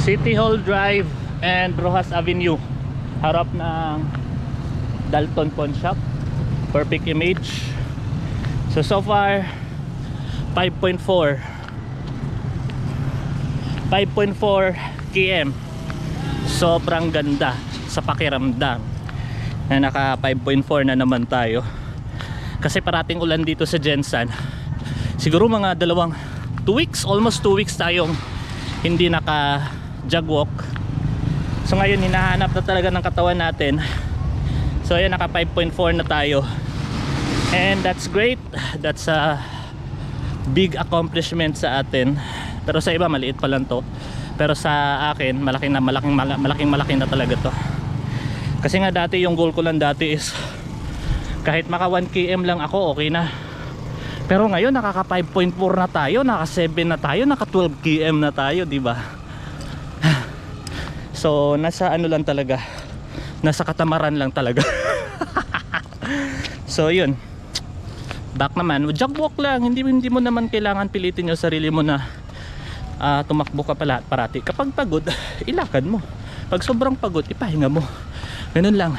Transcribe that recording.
City Hall Drive and Rojas Avenue, harap ng Dalton Pawn Shop. Perfect image. So far 5.4 km. Sobrang ganda sa pakiramdam na naka 5.4 na naman tayo, kasi parating ulan dito sa Jensan. Siguro mga 2 weeks, almost 2 weeks tayong hindi naka jog walk. So ngayon hinahanap na talaga ng katawan natin. So ayan, naka 5.4 na tayo, and that's great. That's a big accomplishment sa atin, pero sa iba maliit pa lang to, pero sa akin malaking na talaga to. Kasi nga dati yung goal ko lang dati is kahit maka 1 km lang ako, okay na. Pero ngayon nakaka 5.4 na tayo, naka 7 na tayo, naka 12 km na tayo, di ba? So nasa ano lang talaga, nasa katamaran lang talaga. So yun, back naman, jog walk lang. Hindi mo naman kailangan pilitin yung sarili mo na tumakbo ka parati. Kapag pagod, ilakad mo. Pag sobrang pagod, ipahinga mo. Ganun lang.